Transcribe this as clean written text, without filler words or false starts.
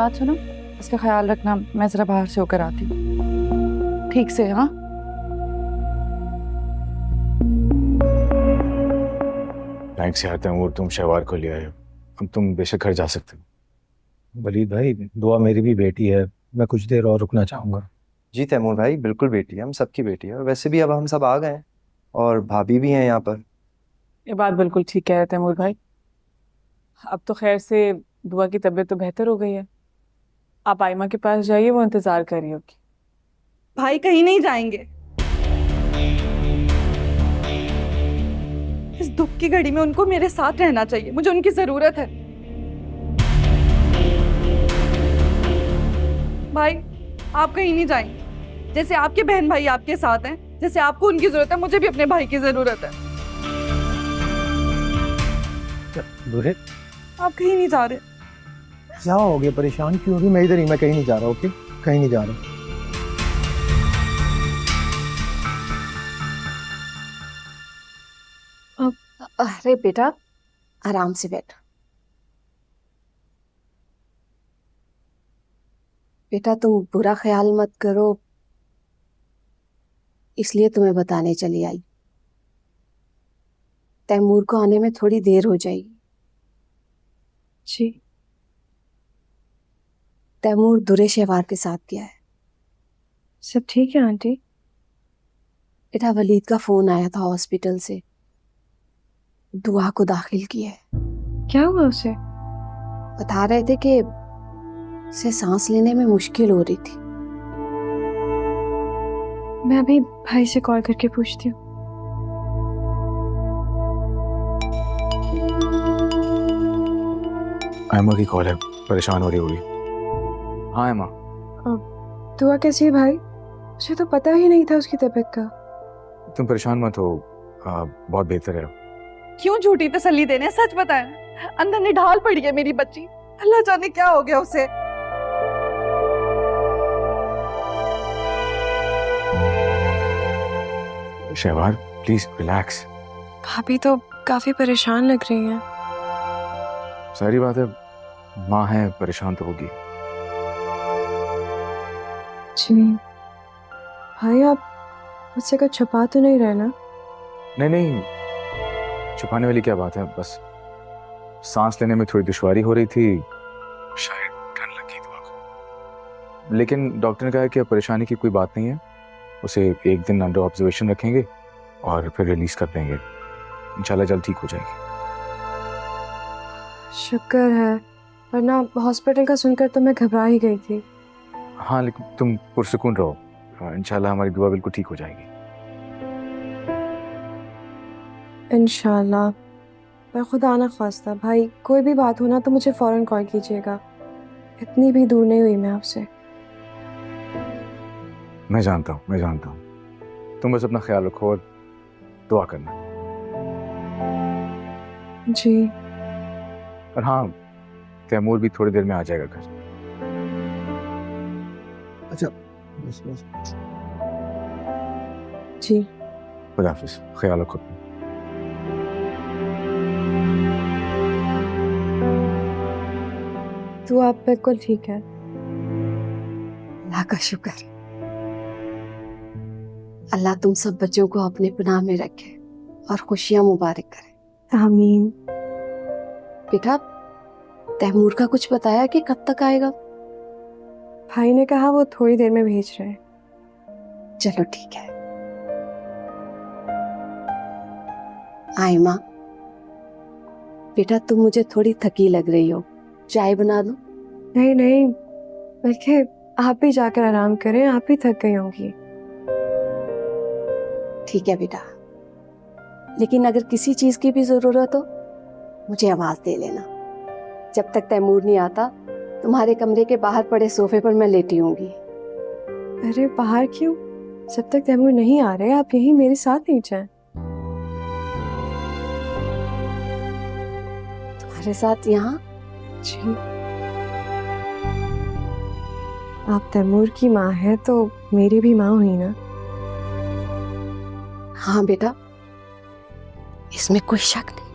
बात सुनो, इसका ख्याल रखना, मैं जरा बाहर से होकर आती हूँ ठीक से। हाँ थैंक्स यार तैमूर, तुम शहवार को ले आए। अब तुम बेशक घर जा सकते हो। वलीद भाई, दुआ मेरी भी बेटी है, मैं कुछ देर और रुकना चाहूँगा। जी तैमूर भाई, बिल्कुल बेटी है, हम सबकी बेटी है। और वैसे भी अब हम सब आ गए हैं और भाभी भी हैं यहाँ पर। ये बात बिल्कुल ठीक कह रहे थे तैमूर भाई। अब तो खैर से दुआ की तबीयत तो बेहतर हो गई है। आप आयमा के पास जाइए, वो इंतजार कर रही होगी। भाई कहीं नहीं जाएंगे। इस दुख की घड़ी में उनको मेरे साथ रहना चाहिए, मुझे उनकी जरूरत है। भाई आप कहीं नहीं जाएंगे। जैसे आपके बहन भाई आपके साथ हैं, जैसे आपको उनकी जरूरत है, मुझे भी अपने भाई की जरूरत है। बुरे आप कहीं नहीं जा रहे। क्या हो गया, परेशान क्यों होगी? मैं इधर ही, मैं कहीं नहीं जा रहा। ओके, कहीं नहीं जा रहा। अरे बेटा, आराम से बैठ। बेटा तुम बुरा ख्याल मत करो, इसलिए तुम्हें बताने चली आई। तैमूर को आने में थोड़ी देर हो जाएगी। जी। तैमूर दुरे शहवार के साथ गया है। सब ठीक है आंटी? बेटा वलीद का फोन आया था हॉस्पिटल से, दुआ को दाखिल किया है। क्या हुआ उसे? बता रहे थे कि उसे सांस लेने में मुश्किल हो रही थी। मैं अभी भाई से कॉल करके पूछती हूँ। आयमा की कॉल है, परेशान हो रही होगी। हाँ आयमा। दुआ कैसी है भाई? मुझे तो पता ही नहीं था उसकी तबीयत का। तुम परेशान मत हो, बहुत बेहतर है। क्यों झूठी तसल्ली देने, सच बताएं। अंदर निढाल पड़ी है मेरी बच्ची, अल्लाह जाने क्या हो गया उसे। Shahwar please relax. भाभी तो काफी परेशान लग रही हैं। सारी बात है, माँ है, परेशान तो होगी। जी भाई, आप मुझसे कुछ छुपा तो नहीं रहे ना? नहीं नहीं, छुपाने वाली क्या बात है, बस सांस लेने में थोड़ी दुश्वारी हो रही थी, शायद ठंड लग गई दुआ को। लेकिन डॉक्टर ने कहा कि अब परेशानी की कोई बात नहीं है, उसे एक दिन अंडर ऑब्जर्वेशन रखेंगे और फिर रिलीज कर देंगे। इंशाल्लाह जल्द ठीक हो जाएगी। शुक्र है, वरना हॉस्पिटल का सुनकर तो मैं घबरा ही गई थी। हाँ लेकिन तुम पुरसुकून रहो, इंशाल्लाह हमारी दुआ बिल्कुल ठीक हो जाएगी। इंशाल्लाह। पर खुदा ना ख्वास्ता भाई, कोई भी बात हो ना तो मुझे फौरन कॉल कीजिएगा। इतनी भी दूर नहीं हुई मैं आपसे। मैं जानता हूँ, मैं जानता हूँ। तुम बस अपना ख्याल रखो और दुआ करना। जी। और हाँ, तैमूर भी थोड़ी देर में आ जाएगा घर। अच्छा बस बस। जी खुदा हाफिज, ख्याल रखो। तो आप बिल्कुल ठीक है। अल्लाह का शुक्र। अल्लाह तुम सब बच्चों को अपने पनाह में रखे और खुशियां मुबारक करे। आमीन। बेटा तैमूर का कुछ बताया कि कब तक आएगा? भाई ने कहा वो थोड़ी देर में भेज रहे हैं। चलो ठीक है। आयमा बेटा तुम मुझे थोड़ी थकी लग रही हो, चाय बना दूं? नहीं नहीं, बल्कि आप भी जाकर आराम करें, आप भी थक गई होंगी। ठीक है बेटा, लेकिन अगर किसी चीज की भी जरूरत हो मुझे आवाज दे लेना। जब तक तैमूर नहीं आता तुम्हारे कमरे के बाहर पड़े सोफे पर मैं लेटी होंगी। अरे बाहर क्यों? जब तक तैमूर नहीं आ रहे आप यहीं मेरे साथ लेट जाएं। तुम्हारे साथ यहाँ? जी। आप तैमूर की माँ है तो मेरी भी माँ हुई ना। हाँ बेटा, इसमें कोई शक नहीं।